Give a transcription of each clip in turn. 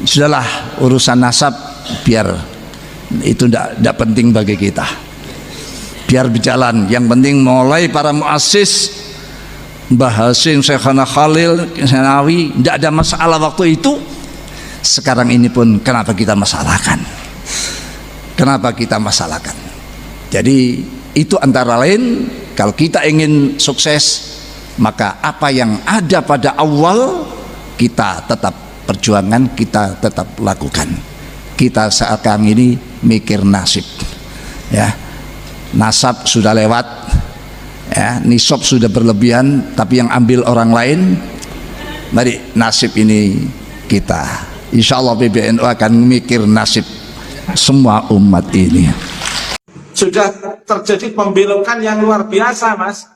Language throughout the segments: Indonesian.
Sudahlah, urusan nasab biar itu tidak penting bagi kita, biar berjalan. Yang penting mulai para muassis Mbah Hasim, Syekhana Khalil, Senawi, tidak ada masalah waktu itu. Sekarang ini pun kenapa kita masalahkan? Kenapa kita masalahkan? Jadi itu antara lain, kalau kita ingin sukses, maka apa yang ada pada awal kita tetap perjuangan, kita tetap lakukan. Kita sekarang ini mikir nasib, ya. Nasab sudah lewat, ya, nisab sudah berlebihan, tapi yang ambil orang lain. Mari nasib ini kita, insya Allah PBNU akan mikir nasib semua umat ini. Sudah terjadi pembelokan yang luar biasa, Mas.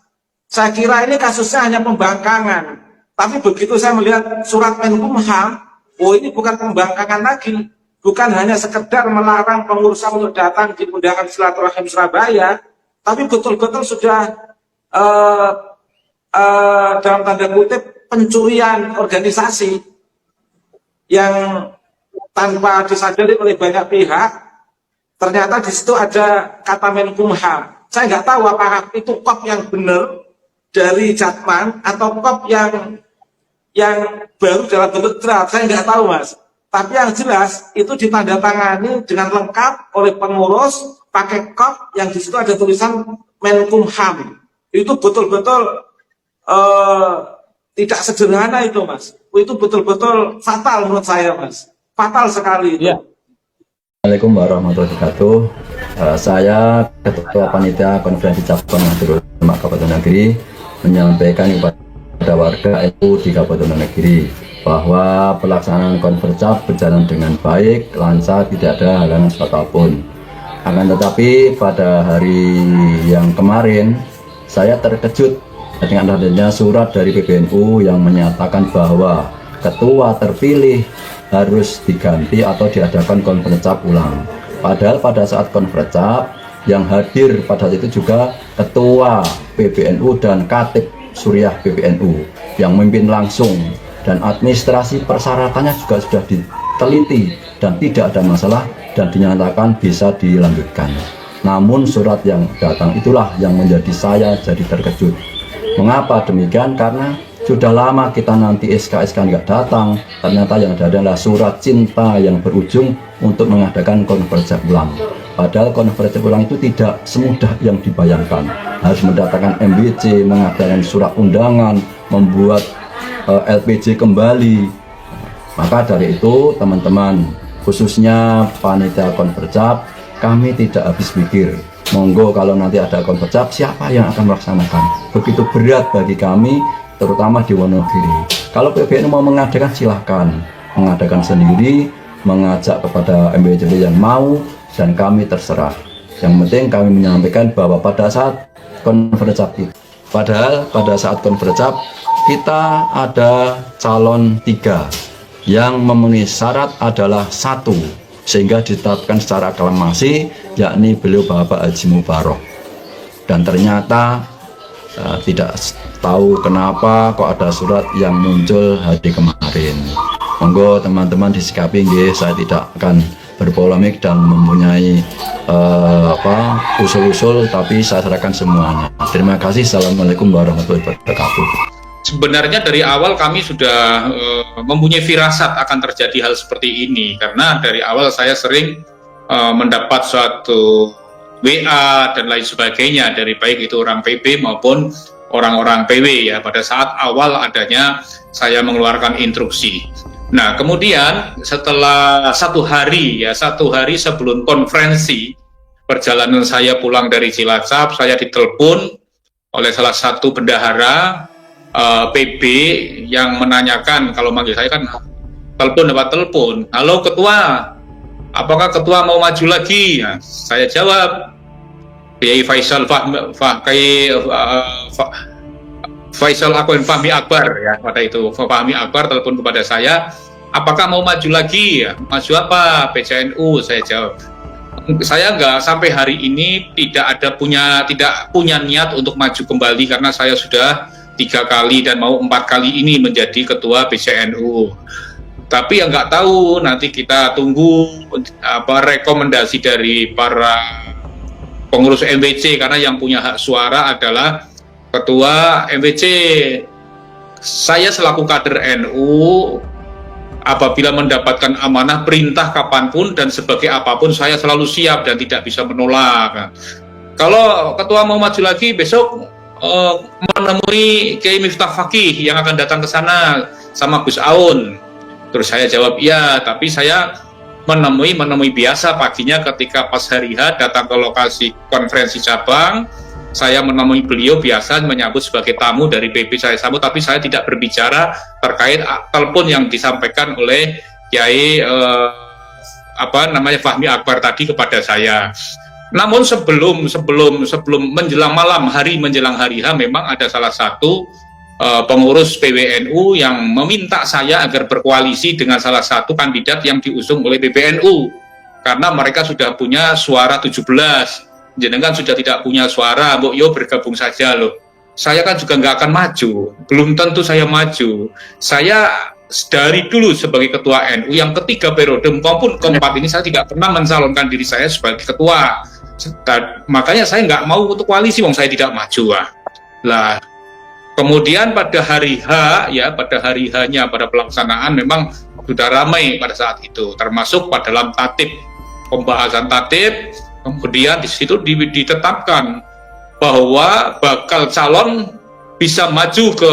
Saya kira ini kasusnya hanya pembangkangan, tapi begitu saya melihat surat Menkumham, oh ini bukan pembangkangan lagi, bukan hanya sekedar melarang pengurusan untuk datang di undangan silaturahim Surabaya, tapi betul-betul sudah dalam tanda kutip pencurian organisasi yang tanpa disadari oleh banyak pihak. Ternyata di situ ada kata Menkumham. Saya nggak tahu apakah itu kop yang benar dari Jatman atau kop yang baru dalam bentuk draft. Saya nggak tahu, Mas. Tapi yang jelas itu ditandatangani dengan lengkap oleh pengurus pakai kop yang di situ ada tulisan Menkumham. Itu betul-betul tidak sederhana itu, Mas. Itu betul-betul fatal menurut saya, Mas. Fatal sekali itu. Ya. Assalamualaikum warahmatullahi wabarakatuh. Saya Ketua Panitia Konferensi Cabang Nahdlatul Ulama Kabupaten Negeri menyampaikan kepada warga NU di Kabupaten Negeri bahwa pelaksanaan Konfercap berjalan dengan baik, lancar, tidak ada halangan apapun. Akan tetapi pada hari yang kemarin saya terkejut dengan adanya surat dari PBNU yang menyatakan bahwa ketua terpilih harus diganti atau diadakan konferensi cap ulang. Padahal pada saat konferensi cap yang hadir pada saat itu juga ketua PBNU dan Katib Suriah PBNU yang memimpin langsung, dan administrasi persyaratannya juga sudah diteliti dan tidak ada masalah dan dinyatakan bisa dilanjutkan. Namun surat yang datang itulah yang menjadi saya jadi terkejut. Mengapa demikian? Karena sudah lama kita nanti SK-SK nggak datang, ternyata yang ada adalah surat cinta yang berujung untuk mengadakan konferensi ulang. Padahal konferensi ulang itu tidak semudah yang dibayangkan. Harus mendatangkan MBC, mengadakan surat undangan, membuat LPJ kembali. Maka dari itu teman-teman, khususnya panitia konferensi, kami tidak habis pikir. Monggo kalau nanti ada konferensi, siapa yang akan melaksanakan? Begitu berat bagi kami, terutama di Wonogiri. Kalau PBNU mau mengadakan silahkan, mengadakan sendiri, mengajak kepada MBC yang mau, dan kami terserah. Yang penting kami menyampaikan bahwa pada saat konferensi, padahal pada saat konferensi kita ada calon 3 yang memenuhi syarat adalah 1, sehingga ditetapkan secara aklamasi, yakni beliau Bapak Haji Mubarok. Dan ternyata tidak tahu kenapa kok ada surat yang muncul hari kemarin. Monggo teman-teman disikapi nggih, saya tidak akan berpolemik dan mempunyai usul-usul, tapi saya serahkan semuanya. Terima kasih. Assalamualaikum warahmatullahi wabarakatuh. Sebenarnya dari awal kami sudah mempunyai firasat akan terjadi hal seperti ini, karena dari awal saya sering mendapat suatu WA dan lain sebagainya dari baik itu orang PB maupun orang-orang PW ya, pada saat awal adanya saya mengeluarkan instruksi. Nah kemudian setelah satu hari sebelum konferensi perjalanan saya pulang dari Cilacap, saya ditelepon oleh salah satu bendahara PB yang menanyakan, kalau manggil saya kan telepon dapat telepon, halo ketua, apakah ketua mau maju lagi? Nah, saya jawab, Kiai Faisal Faisal Fahmi Akbar ya, pada itu Fahmi Akbar telepon kepada saya, apakah mau maju lagi? Ya, maju apa? PCNU, saya jawab. Saya nggak sampai hari ini tidak punya niat untuk maju kembali, karena saya sudah 3 kali dan mau 4 kali ini menjadi ketua PCNU. Tapi yang nggak tahu, nanti kita tunggu rekomendasi dari para pengurus MWC, karena yang punya hak suara adalah ketua MWC. Saya selaku kader NU, apabila mendapatkan amanah perintah kapanpun dan sebagai apapun, saya selalu siap dan tidak bisa menolak. Kalau ketua mau maju lagi besok menemui Kiai Miftah Fakih yang akan datang ke sana sama Gus Aun. Terus saya jawab iya, tapi saya menemui biasa paginya ketika pas hari H datang ke lokasi konferensi cabang. Saya menemui beliau biasa menyambut sebagai tamu dari PP, saya sambut, tapi saya tidak berbicara terkait telepon yang disampaikan oleh Kiai Fahmi Akbar tadi kepada saya. Namun sebelum menjelang malam hari menjelang hari H, memang ada salah satu pengurus PWNU yang meminta saya agar berkoalisi dengan salah satu kandidat yang diusung oleh PBNU, karena mereka sudah punya suara 17. Jenengan sudah tidak punya suara, Mbok Yo bergabung saja loh. Saya kan juga nggak akan maju, belum tentu saya maju. Saya dari dulu sebagai ketua NU yang ketiga periode maupun keempat ini, saya tidak pernah mencalonkan diri saya sebagai ketua. Makanya saya nggak mau untuk koalisi, wong saya tidak maju. Lah, kemudian pada hari H, ya pada hari H-nya, pada pelaksanaan memang sudah ramai pada saat itu, termasuk pada dalam tatib, pembahasan tatib. Kemudian di situ ditetapkan bahwa bakal calon bisa maju ke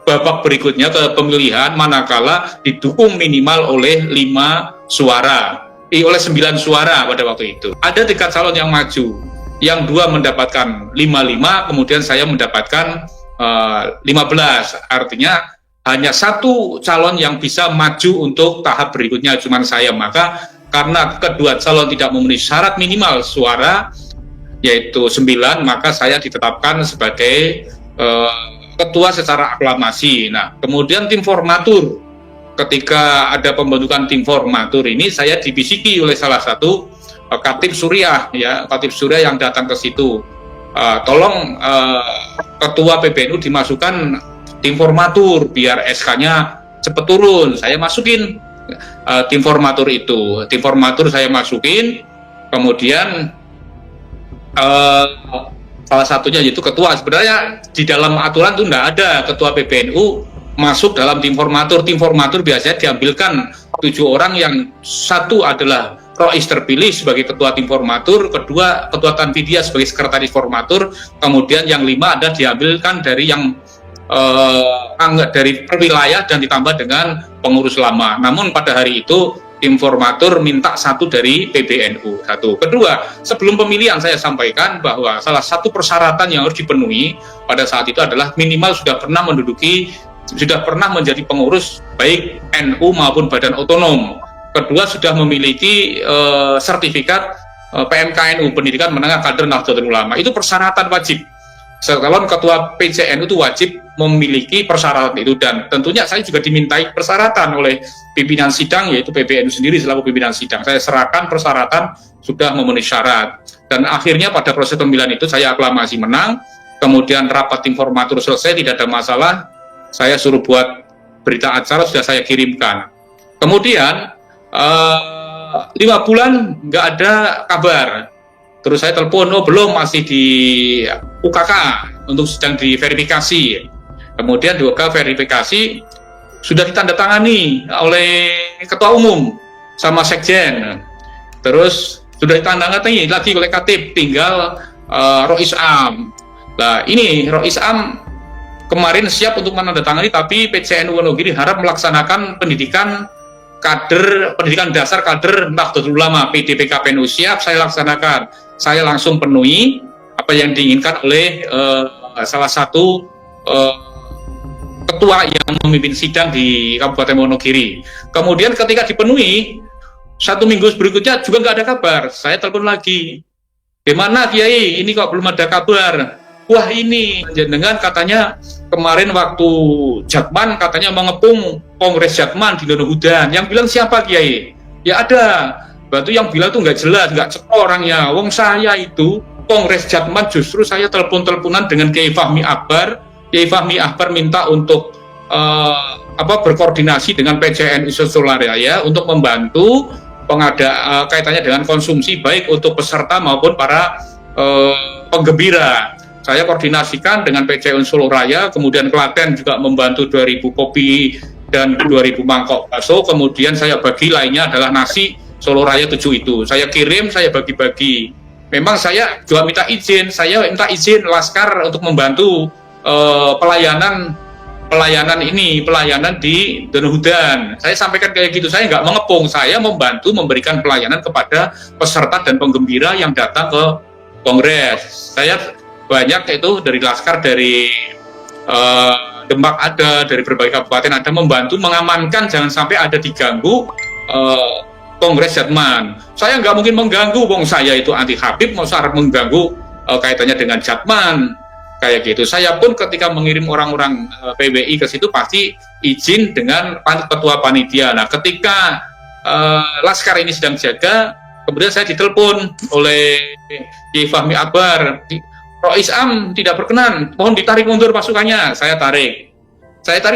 babak berikutnya, ke pemilihan, manakala didukung minimal oleh 5 suara, oleh 9 suara pada waktu itu. Ada 3 calon yang maju, yang 2 mendapatkan 55, kemudian saya mendapatkan 15. Artinya hanya 1 calon yang bisa maju untuk tahap berikutnya, cuma saya. Maka karena kedua calon tidak memenuhi syarat minimal suara, yaitu 9, maka saya ditetapkan sebagai ketua secara aklamasi. Nah, kemudian tim formatur, ketika ada pembentukan tim formatur ini, saya dibisiki oleh salah satu Khatib Suriah, ya, Khatib Suriah yang datang ke situ. Tolong ketua PBNU dimasukkan tim formatur biar SK-nya cepat turun. Saya masukin tim formatur itu. Tim formatur saya masukin, kemudian salah satunya yaitu ketua. Sebenarnya di dalam aturan itu tidak ada ketua PBNU masuk dalam tim formatur. Tim formatur biasanya diambilkan 7 orang, yang 1 adalah Rois terpilih sebagai ketua tim formatur, kedua ketua Tanfidia sebagai sekretaris formatur, kemudian yang 5 ada diambilkan dari yang dari perwilayah dan ditambah dengan pengurus lama. Namun pada hari itu tim formatur minta 1 dari PBNU, 1. Kedua, sebelum pemilihan saya sampaikan bahwa salah satu persyaratan yang harus dipenuhi pada saat itu adalah minimal sudah pernah menjadi pengurus baik NU maupun badan otonom. Kedua, sudah memiliki sertifikat PMKNU, Pendidikan Menengah Kader Nahdlatul Ulama. Itu persyaratan wajib. Calon ketua PCNU itu wajib memiliki persyaratan itu, dan tentunya saya juga dimintai persyaratan oleh pimpinan sidang, yaitu PBNU sendiri selaku pimpinan sidang. Saya serahkan persyaratan sudah memenuhi syarat, dan akhirnya pada proses pemilihan itu saya aklamasi menang. Kemudian rapat tim formatur selesai, tidak ada masalah, saya suruh buat berita acara, sudah saya kirimkan. Kemudian 5 bulan nggak ada kabar. Terus saya telepon, oh belum, masih di UKK untuk sedang diverifikasi. Kemudian di UKK verifikasi sudah ditandatangani oleh ketua umum sama sekjen. Terus sudah ditandatangani lagi oleh Khatib, tinggal Rois Am. Nah ini Rois Am kemarin siap untuk menandatangani, tapi PCNU Wonogiri harap melaksanakan pendidikan dasar kader Nahdlatul Ulama, PDPKPNU siap, saya laksanakan. Saya langsung penuhi apa yang diinginkan oleh salah satu ketua yang memimpin sidang di Kabupaten Wonogiri. Kemudian ketika dipenuhi, 1 minggu berikutnya juga nggak ada kabar. Saya telepon lagi, gimana Kiai, ini kok belum ada kabar? Wah ini jenengan katanya kemarin waktu Jatman katanya mengepung Kongres Jatman di Donohudan. Yang bilang siapa Kiai? Ya ada. Berarti yang bilang tuh nggak jelas, nggak cek orangnya. Wong saya itu Kongres Jatman justru saya telepon-teleponan dengan Kiai Fahmi Akbar. Kiai Fahmi Akbar minta untuk berkoordinasi dengan PCNU Soloraya untuk membantu kaitannya dengan konsumsi baik untuk peserta maupun para penggembira. Saya koordinasikan dengan PCNU Soloraya, kemudian Klaten juga membantu 2.000 kopi dan 2.000 mangkok bakso, kemudian saya bagi lainnya adalah nasi Soloraya 7 itu. Saya kirim, saya bagi-bagi. Memang saya juga minta izin Laskar untuk membantu pelayanan di Donohudan. Saya sampaikan kayak gitu, saya nggak mengepung, saya membantu memberikan pelayanan kepada peserta dan penggembira yang datang ke kongres. Saya banyak itu dari Laskar, dari Demak ada, dari berbagai kabupaten ada, membantu mengamankan jangan sampai ada diganggu kongres Jatman. Saya nggak mungkin mengganggu, wong saya itu anti Habib, mau syarat mengganggu kaitannya dengan Jatman kayak gitu. Saya pun ketika mengirim orang-orang PWI ke situ pasti izin dengan ketua panitia. Nah, ketika Laskar ini sedang jaga, kemudian saya ditelepon oleh Kiai Fahmi Akbar, Rois Am tidak berkenan, mohon ditarik mundur pasukannya. Saya tarik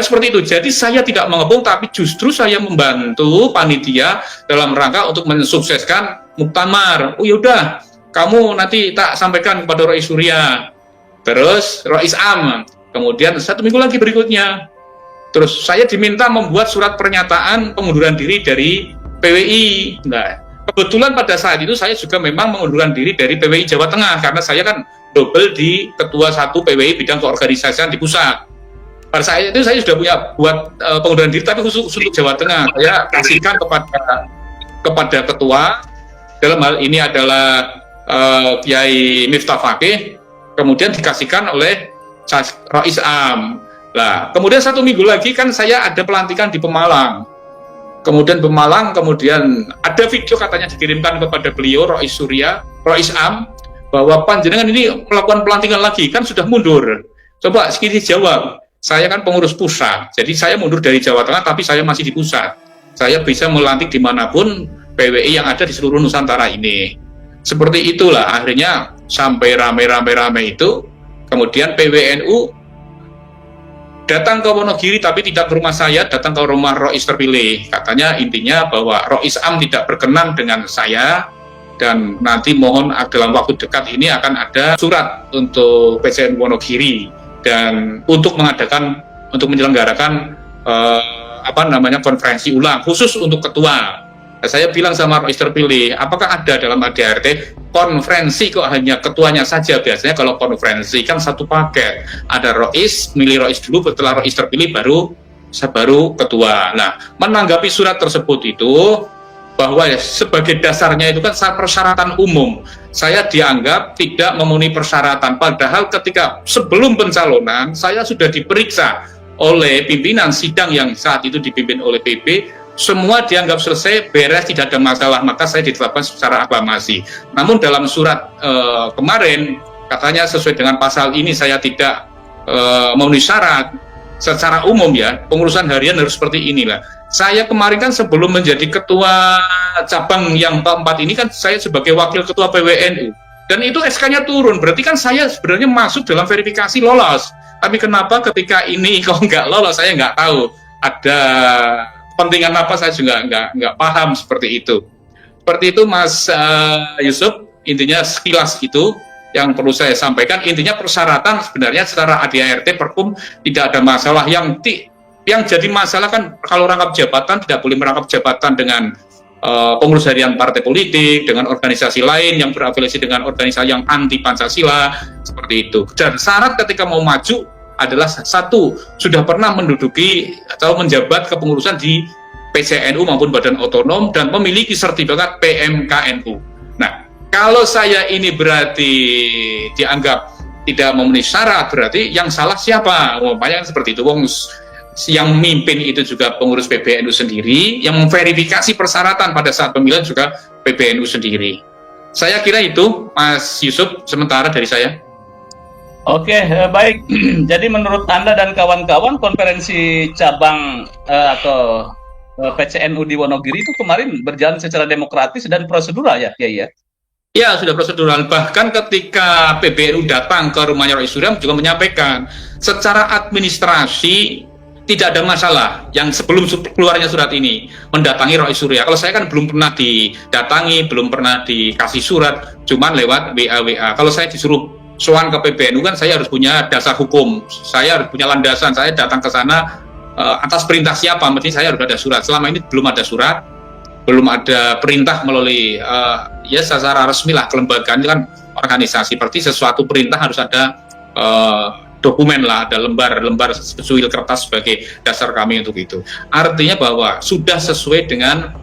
seperti itu. Jadi saya tidak mengepung, tapi justru saya membantu panitia dalam rangka untuk mensukseskan muktamar. Oh yaudah, kamu nanti tak sampaikan kepada Rois Surya, terus Rois Am. Kemudian 1 minggu lagi berikutnya, terus saya diminta membuat surat pernyataan pengunduran diri dari PWI. Nah, kebetulan pada saat itu saya juga memang mengundurkan diri dari PWI Jawa Tengah, karena saya kan double di ketua 1 PWI bidang keorganisasian di pusat. Pada saat itu saya sudah buat pengunduran diri, tapi khusus untuk Jawa Tengah saya kasihkan kepada ketua, dalam hal ini adalah Kiai Miftah Fakih, kemudian dikasihkan oleh Rois Am. Nah, kemudian 1 minggu lagi kan saya ada pelantikan di Pemalang. Kemudian ada video katanya dikirimkan kepada beliau Rois Surya, Rois Am, bahwa panjenengan ini melakukan pelantikan lagi, kan sudah mundur. Coba sedikit jawab. Saya kan pengurus pusat, jadi saya mundur dari Jawa Tengah, tapi saya masih di pusat. Saya bisa melantik dimanapun PWI yang ada di seluruh Nusantara ini. Seperti itulah akhirnya sampai rame-rame itu, kemudian PWNU datang ke Wonogiri, tapi tidak ke rumah saya, datang ke rumah Rois terpilih. Katanya intinya bahwa Rois Am tidak berkenan dengan saya, dan nanti mohon dalam waktu dekat ini akan ada surat untuk PCN Wonogiri dan untuk menyelenggarakan konferensi ulang khusus untuk ketua. Nah, saya bilang sama Rois terpilih, apakah ada dalam ADRT konferensi kok hanya ketuanya saja? Biasanya kalau konferensi kan satu paket, ada Rois, milih Rois dulu, setelah Rois terpilih baru ketua. Nah, menanggapi surat tersebut itu, bahwa sebagai dasarnya itu kan persyaratan umum, saya dianggap tidak memenuhi persyaratan, padahal ketika sebelum pencalonan saya sudah diperiksa oleh pimpinan sidang yang saat itu dipimpin oleh PB, semua dianggap selesai, beres, tidak ada masalah, maka saya ditetapkan secara aklamasi. Namun dalam surat kemarin katanya sesuai dengan pasal ini saya tidak memenuhi syarat. Secara umum ya, pengurusan harian harus seperti inilah. Saya kemarin kan sebelum menjadi ketua cabang yang keempat ini kan saya sebagai wakil ketua PWNU, dan itu SK-nya turun, berarti kan saya sebenarnya masuk dalam verifikasi lolos. Tapi kenapa ketika ini kok nggak lolos, saya nggak tahu. Ada kepentingan apa, saya juga nggak paham seperti itu. Seperti itu Mas Yusuf, intinya sekilas itu yang perlu saya sampaikan. Intinya persyaratan sebenarnya secara ADART Perkum tidak ada masalah. Yang jadi masalah kan kalau rangkap jabatan tidak boleh merangkap jabatan dengan pengurus harian partai politik, dengan organisasi lain yang berafiliasi dengan organisasi yang anti Pancasila, seperti itu. Dan syarat ketika mau maju adalah satu, sudah pernah menduduki atau menjabat kepengurusan di PCNU maupun Badan Otonom dan memiliki sertifikat PMKNU. Nah, kalau saya ini berarti dianggap tidak memenuhi syarat, berarti yang salah siapa? Umpamanya seperti itu. Yang mimpin itu juga pengurus PBNU sendiri, yang memverifikasi persyaratan pada saat pemilihan juga PBNU sendiri. Saya kira itu, Mas Yusuf, sementara dari saya. Oke, baik. Jadi menurut Anda dan kawan-kawan, konferensi cabang atau PCNU di Wonogiri itu kemarin berjalan secara demokratis dan prosedural ya, ya? Ya, sudah prosedural. Bahkan ketika PBNU datang ke rumahnya Rois Surya juga menyampaikan secara administrasi tidak ada masalah yang sebelum keluarnya surat ini mendatangi Rois Surya. Kalau saya kan belum pernah didatangi, belum pernah dikasih surat, cuman lewat WA. Kalau saya disuruh soan ke PBNU kan saya harus punya dasar hukum, saya harus punya landasan, saya datang ke sana atas perintah siapa, mesti saya harus ada surat. Selama ini belum ada surat, belum ada perintah melalui ya secara resmi lah, kelembagaan itu kan organisasi, seperti sesuatu perintah harus ada dokumen lah, ada lembar sesuil kertas sebagai dasar kami untuk itu. Artinya bahwa sudah sesuai dengan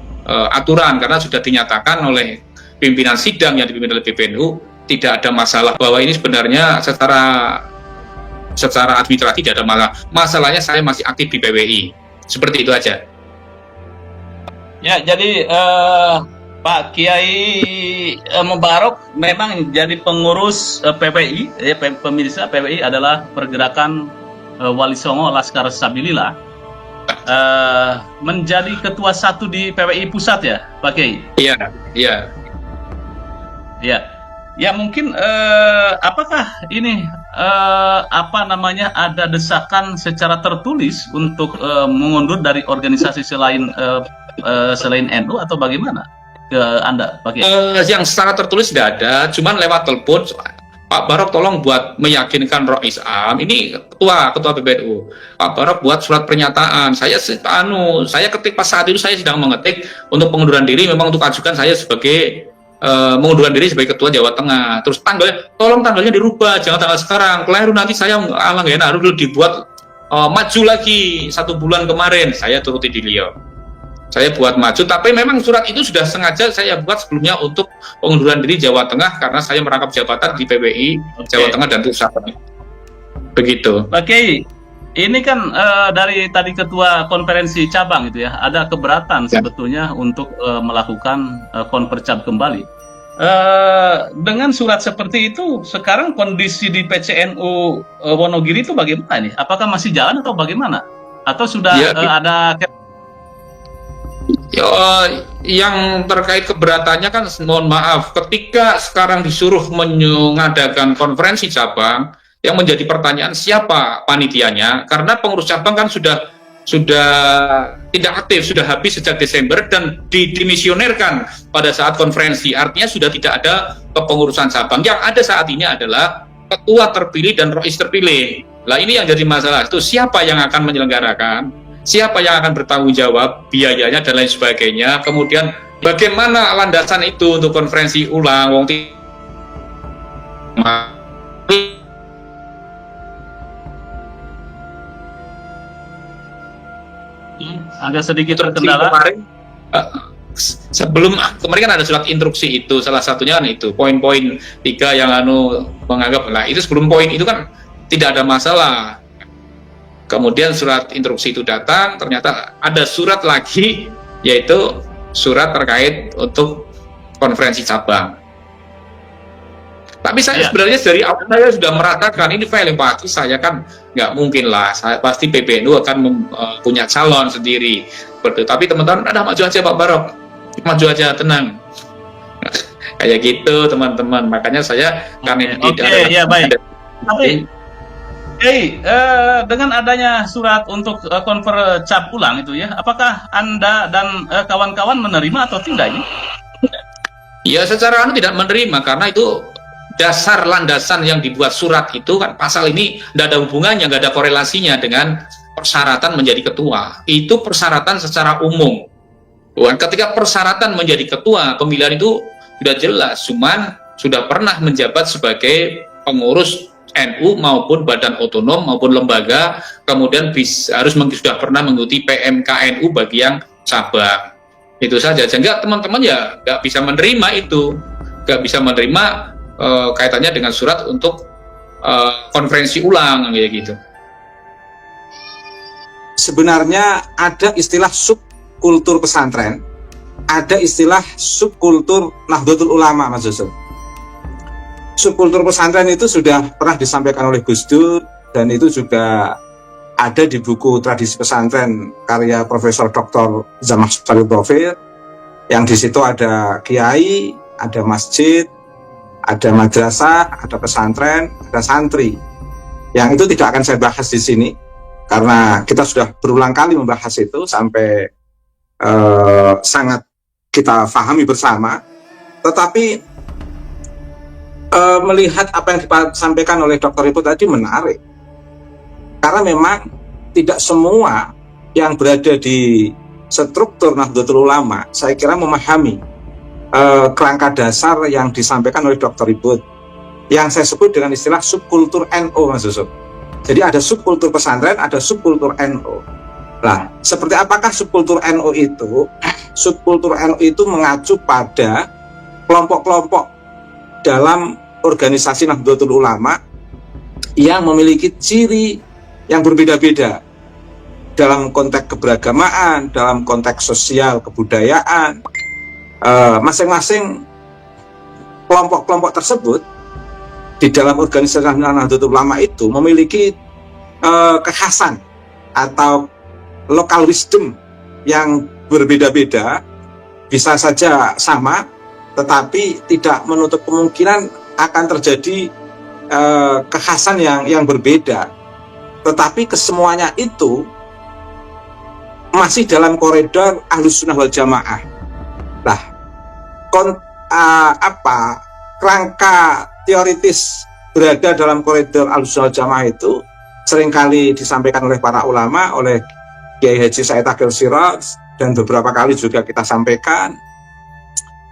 aturan, karena sudah dinyatakan oleh pimpinan sidang yang dipimpin oleh PBNU, tidak ada masalah bahwa ini sebenarnya secara administratif tidak ada masalah. Masalahnya saya masih aktif di PWI. Seperti itu aja. Ya, jadi Pak Kiai Mubarok memang jadi pengurus PPI, ya, pemirsa. PPI adalah pergerakan Wali Songo Laskar Sabilillah, menjadi ketua 1 di PPI pusat ya, Pak Kiai? Iya. Ya mungkin apakah ini ada desakan secara tertulis untuk mengundur dari organisasi selain NU atau bagaimana ke Anda, Pak Kiai? Yang secara tertulis tidak ada, cuman lewat telepon, Pak Barok tolong buat meyakinkan Rois Am, ini ketua PBNU, Pak Barok buat surat pernyataan. Saya ketik pas saat itu saya sedang mengetik untuk pengunduran diri, memang untuk ajukan saya sebagai mengundurkan diri sebagai ketua Jawa Tengah. Terus tanggalnya dirubah, jangan tanggal sekarang, keliru nanti saya harus dibuat maju lagi 1 bulan kemarin. Saya turuti beliau, saya buat maju, tapi memang surat itu sudah sengaja saya buat sebelumnya untuk pengunduran diri Jawa Tengah karena saya merangkap jabatan di PWI Jawa Tengah dan pusat. Begitu. Oke, ini kan dari tadi ketua konferensi cabang itu ya, ada keberatan sebetulnya untuk melakukan konpercap kembali. Dengan surat seperti itu, sekarang kondisi di PCNU Wonogiri itu bagaimana nih? Apakah masih jalan atau bagaimana? Atau sudah ada yang terkait keberatannya kan, mohon maaf, ketika sekarang disuruh mengadakan konferensi cabang, yang menjadi pertanyaan siapa panitianya, karena pengurus cabang kan sudah tidak aktif, sudah habis sejak Desember dan dimisionerkan pada saat konferensi, artinya sudah tidak ada kepengurusan cabang. Yang ada saat ini adalah ketua terpilih dan rois terpilih. Lah ini yang jadi masalah, itu siapa yang akan menyelenggarakan, siapa yang akan bertanggung jawab biayanya dan lain sebagainya. Kemudian bagaimana landasan itu untuk konferensi ulang, agak sedikit terkendala. Kemarin kan ada surat instruksi itu, salah satunya kan itu poin-poin 3 yang menganggap, nah itu sebelum poin itu kan tidak ada masalah. Kemudian surat instruksi itu datang, ternyata ada surat lagi, yaitu surat terkait untuk konferensi cabang. Tapi saya sebenarnya dari awal saya sudah meratakan ini file yang pasti saya kan nggak mungkin lah, pasti PBNU akan punya calon sendiri. Tapi teman-teman, ada maju aja Pak Barok, maju aja, tenang. Kayak gitu teman-teman. Makanya saya baik. Tapi dengan adanya surat untuk konferensi ulang itu ya, apakah Anda dan kawan-kawan menerima atau tidak ini? Ya secara tidak menerima, karena itu dasar landasan yang dibuat surat itu kan, pasal ini tidak ada hubungannya, nggak ada korelasinya dengan persyaratan menjadi ketua. Itu persyaratan secara umum. Ketika persyaratan menjadi ketua, pemilihan itu sudah jelas, cuman sudah pernah menjabat sebagai pengurus NU maupun badan otonom maupun lembaga, kemudian sudah pernah mengikuti PMK NU bagi yang cabang. Itu saja. Sehingga teman-teman ya nggak bisa menerima itu, nggak bisa menerima kaitannya dengan surat untuk konferensi ulang kayak gitu. Sebenarnya ada istilah subkultur pesantren, ada istilah subkultur Nahdlatul Ulama, Mas Yusuf. Subkultur pesantren itu sudah pernah disampaikan oleh Gus Dur, dan itu juga ada di buku Tradisi Pesantren karya Profesor Dr. Zamal Salih Dhofir, yang di situ ada kiai, ada masjid, ada madrasah, ada pesantren, ada santri. Yang itu tidak akan saya bahas di sini. karena kita sudah berulang kali membahas itu sampai sangat kita pahami bersama. Tetapi melihat apa yang disampaikan oleh Dr. Ibu tadi menarik, karena memang tidak semua yang berada di struktur Nahdlatul Ulama saya kira memahami kerangka dasar yang disampaikan oleh Dr. Ibu, yang saya sebut dengan istilah subkultur NO, Mas Yusuf. Jadi ada subkultur pesantren, ada subkultur NO. Nah, seperti apakah subkultur NO itu? Subkultur NO itu mengacu pada kelompok-kelompok dalam organisasi Nahdlatul Ulama yang memiliki ciri yang berbeda-beda dalam konteks keberagamaan, dalam konteks sosial, kebudayaan. Masing-masing kelompok-kelompok tersebut di dalam organisasi Nahdlatul Ulama itu memiliki kekhasan atau local wisdom yang berbeda-beda, bisa saja sama, tetapi tidak menutup kemungkinan akan terjadi kekhasan yang berbeda. Tetapi kesemuanya itu masih dalam koridor Ahlus Sunnah wal Jamaah. Nah, kerangka teoritis berada dalam koridor Ahlus Sunnah wal Jamaah itu seringkali disampaikan oleh para ulama, oleh Kiai Haji Said Akhil Siraj, dan beberapa kali juga kita sampaikan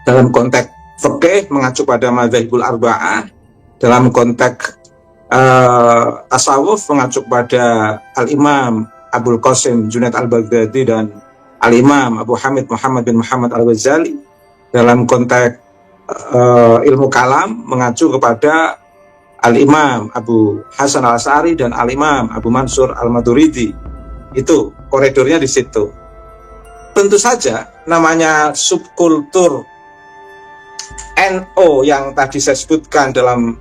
dalam konteks fikih mengacu pada madzhabul arba'ah, dalam konteks tasawuf mengacu pada Al-Imam Abul Qasim Junaid Al-Baghdadi dan Al-Imam Abu Hamid Muhammad bin Muhammad Al-Ghazali, dalam konteks ilmu kalam mengacu kepada Al-Imam Abu Hasan Al-Asy'ari dan Al-Imam Abu Mansur Al-Maturidi. Itu koridornya di situ. Tentu saja namanya subkultur NO yang tadi saya sebutkan dalam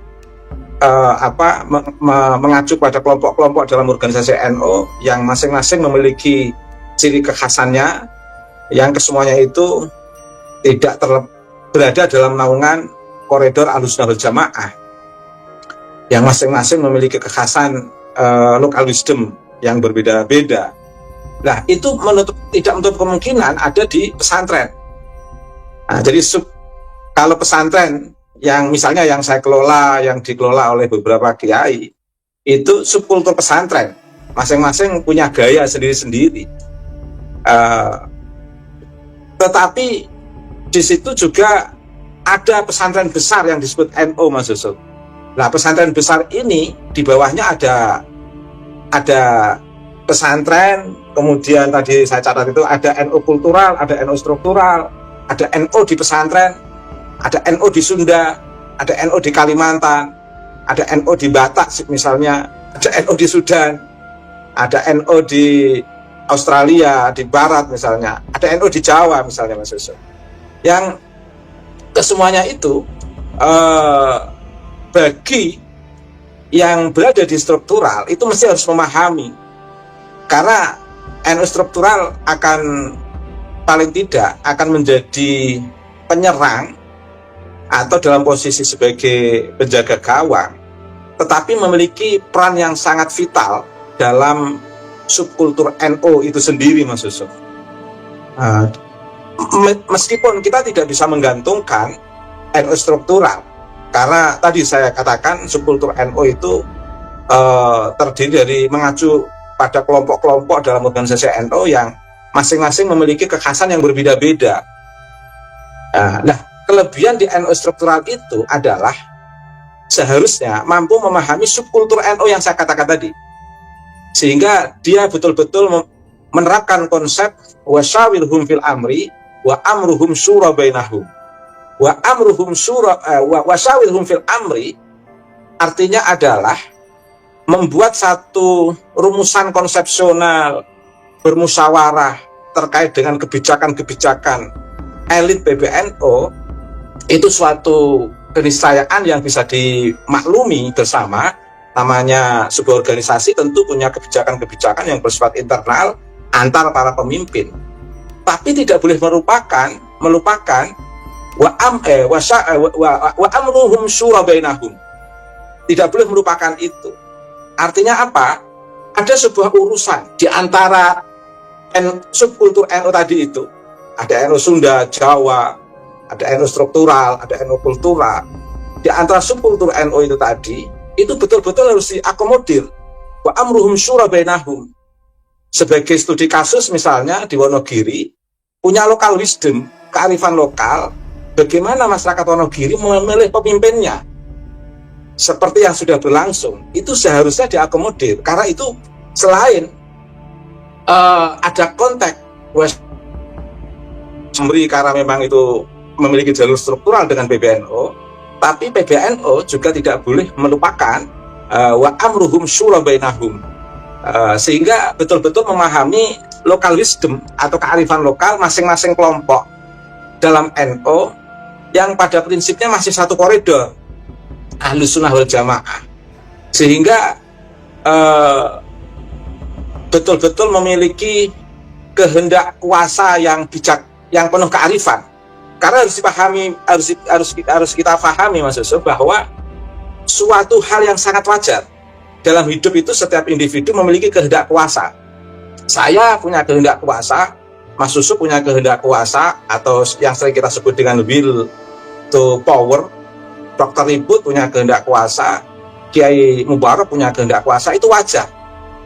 mengacu pada kelompok-kelompok dalam organisasi NO yang masing-masing memiliki ciri kekhasannya, yang kesemuanya itu tidak berada dalam naungan koridor Ahlus Sunnah wal Jamaah, yang masing-masing memiliki kekhasan local wisdom yang berbeda-beda. Nah, itu tidak menutup kemungkinan ada di pesantren. Nah, jadi kalau pesantren yang misalnya yang saya kelola, yang dikelola oleh beberapa kiai, itu subkultur pesantren, masing-masing punya gaya sendiri-sendiri. Tetapi di situ juga ada pesantren besar yang disebut NO, Mas Yusuf. Nah, pesantren besar ini di bawahnya ada pesantren, kemudian tadi saya catat itu ada NO kultural, ada NO struktural, ada NO di pesantren, ada NO di Sunda, ada NO di Kalimantan, ada NO di Batak misalnya, ada NO di Sudan, ada NO di Australia, di Barat misalnya, ada NO di Jawa misalnya, Mas Yusuf. Yang kesemuanya itu bagi yang berada di struktural itu mesti harus memahami, karena NU struktural akan paling tidak akan menjadi penyerang atau dalam posisi sebagai penjaga gawang, tetapi memiliki peran yang sangat vital dalam subkultur NU itu sendiri, Mas Yusuf. Meskipun kita tidak bisa menggantungkan NU struktural, karena tadi saya katakan subkultur NU itu terdiri dari mengacu pada kelompok-kelompok dalam organisasi NU yang masing-masing memiliki kekhasan yang berbeda-beda. Nah, kelebihan di NU struktural itu adalah seharusnya mampu memahami subkultur NU yang saya katakan tadi, sehingga dia betul-betul menerapkan konsep wasyawirhum fil amri wa amruhum syura bainahum. Wa amruhum syura wasyawirhum fil amri artinya adalah membuat satu rumusan konsepsional bermusyawarah terkait dengan kebijakan-kebijakan elit PBNU. Itu suatu keniscayaan yang bisa dimaklumi bersama. Namanya sebuah organisasi tentu punya kebijakan-kebijakan yang bersifat internal antar para pemimpin, tapi tidak boleh melupakan wa amruhum syura bainahum. Tidak boleh melupakan itu. Artinya apa? ada sebuah urusan di antara subkultur NU tadi itu. Ada NU Sunda, Jawa, ada NU struktural, ada NU kultural. Di antara subkultur NU itu tadi, itu betul-betul harus diakomodir. Wa amruhum syura bainahum. Sebagai studi kasus misalnya di Wonogiri, punya local wisdom, kearifan lokal, bagaimana masyarakat Wonogiri memilih pemimpinnya. Seperti yang sudah berlangsung, itu seharusnya diakomodir. Karena itu selain ada konteks karena memang itu memiliki jalur struktural dengan PBNU, tapi PBNU juga tidak boleh melupakan wa amruhum syura bainahum, sehingga betul-betul memahami local wisdom atau kearifan lokal masing-masing kelompok dalam NU yang pada prinsipnya masih satu koridor Ahlus Sunnah wal Jamaah, sehingga betul-betul memiliki kehendak kuasa yang bijak, yang penuh kearifan. Karena harus dipahami, harus kita pahami Mas Yusuf, bahwa suatu hal yang sangat wajar dalam hidup itu setiap individu memiliki kehendak kuasa. Saya punya kehendak kuasa, Mas Yusuf punya kehendak kuasa, atau yang sering kita sebut dengan will to power. Dr. Ribut punya kehendak kuasa, Kiai Mubarak punya kehendak kuasa, itu wajar.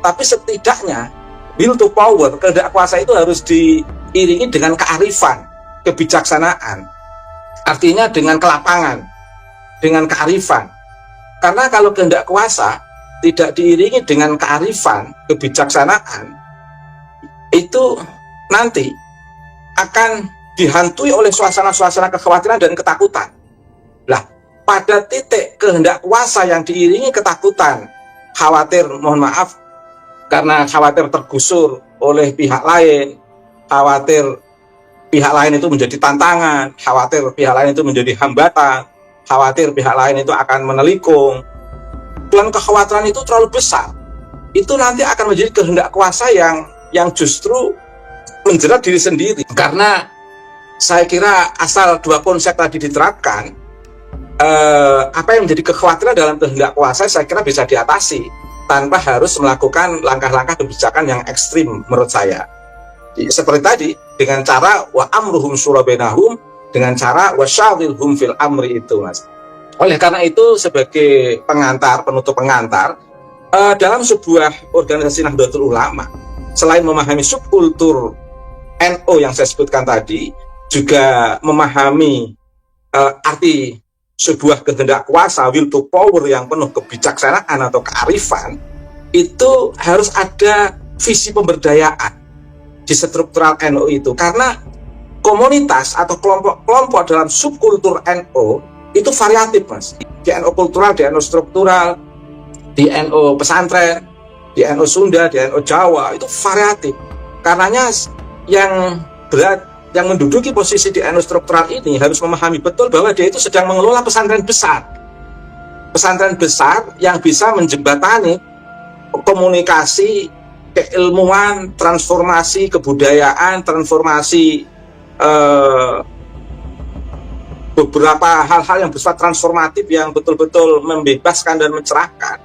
Tapi setidaknya will to power, kehendak kuasa itu harus diiringi dengan kearifan, kebijaksanaan. Artinya dengan kelapangan, dengan kearifan. Karena kalau kehendak kuasa tidak diiringi dengan kearifan, kebijaksanaan, itu nanti akan dihantui oleh suasana-suasana kekhawatiran dan ketakutan. Lah, pada titik kehendak kuasa yang diiringi ketakutan, khawatir, mohon maaf, karena khawatir tergusur oleh pihak lain, khawatir pihak lain itu menjadi tantangan, khawatir pihak lain itu menjadi hambatan, khawatir pihak lain itu akan menelikung, dan kekhawatiran itu terlalu besar, itu nanti akan menjadi kehendak kuasa yang justru menjerat diri sendiri. Karena saya kira asal dua konsep tadi diterapkan, apa yang menjadi kekhawatiran dalam kehendak kuasa saya kira bisa diatasi tanpa harus melakukan langkah-langkah kebijakan yang ekstrim menurut saya. Seperti tadi, dengan cara wa amruhum syura bainahum, dengan cara wa syawirhum fil amri itu, Mas. Oleh karena itu, sebagai pengantar, penutup pengantar, dalam sebuah organisasi Nahdlatul Ulama, selain memahami subkultur NU yang saya sebutkan tadi, juga memahami arti sebuah kehendak kuasa, will to power yang penuh kebijaksanaan atau kearifan, itu harus ada visi pemberdayaan di struktural NU itu. Karena komunitas atau kelompok-kelompok dalam subkultur NU itu variatif, Mas. Di NU kultural, di NU struktural, di NU pesantren, di NU Sunda, di NU Jawa, itu variatif. Karenanya yang berat, yang menduduki posisi di NU struktural ini harus memahami betul bahwa dia itu sedang mengelola pesantren besar. Pesantren besar yang bisa menjembatani komunikasi, keilmuan, transformasi kebudayaan, transformasi beberapa hal-hal yang bersifat transformatif yang betul-betul membebaskan dan mencerahkan.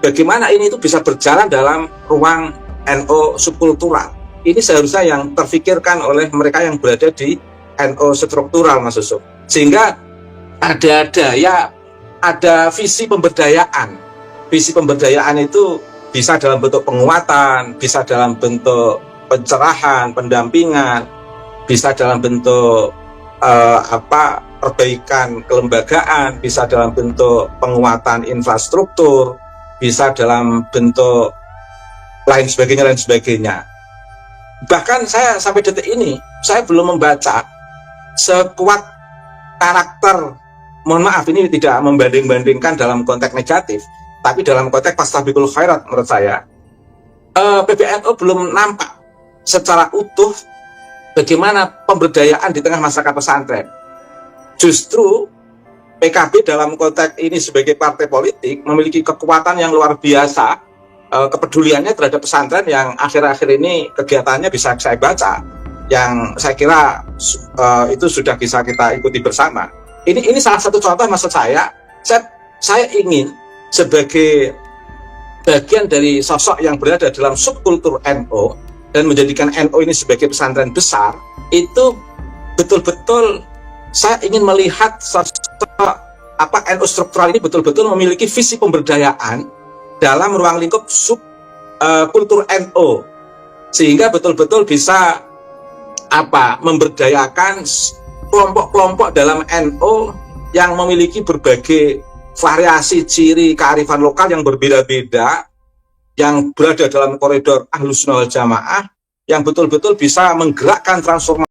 Bagaimana ini itu bisa berjalan dalam ruang NU subkultural. Ini seharusnya yang terfikirkan oleh mereka yang berada di NU struktural, Mas Yusuf. Sehingga ada visi pemberdayaan. Visi pemberdayaan itu bisa dalam bentuk penguatan, bisa dalam bentuk pencerahan, pendampingan, bisa dalam bentuk perbaikan kelembagaan, bisa dalam bentuk penguatan infrastruktur, bisa dalam bentuk lain sebagainya. Bahkan saya sampai detik ini, saya belum membaca sekuat karakter, mohon maaf ini tidak membanding-bandingkan dalam konteks negatif, tapi dalam konteks fastabiqul khairat menurut saya, PBNU belum nampak secara utuh bagaimana pemberdayaan di tengah masyarakat pesantren. Justru PKB dalam konteks ini sebagai partai politik memiliki kekuatan yang luar biasa, kepeduliannya terhadap pesantren yang akhir-akhir ini kegiatannya bisa saya baca, yang saya kira itu sudah bisa kita ikuti bersama. Ini salah satu contoh, maksud saya ingin sebagai bagian dari sosok yang berada dalam subkultur NU dan menjadikan NU ini sebagai pesantren besar, itu betul-betul saya ingin melihat sosok NU struktural ini betul-betul memiliki visi pemberdayaan dalam ruang lingkup subkultur NU, sehingga betul-betul bisa memberdayakan kelompok-kelompok dalam NU yang memiliki berbagai variasi ciri kearifan lokal yang berbeda-beda, yang berada dalam koridor Ahlus Sunnah wal Jamaah, yang betul-betul bisa menggerakkan transformasi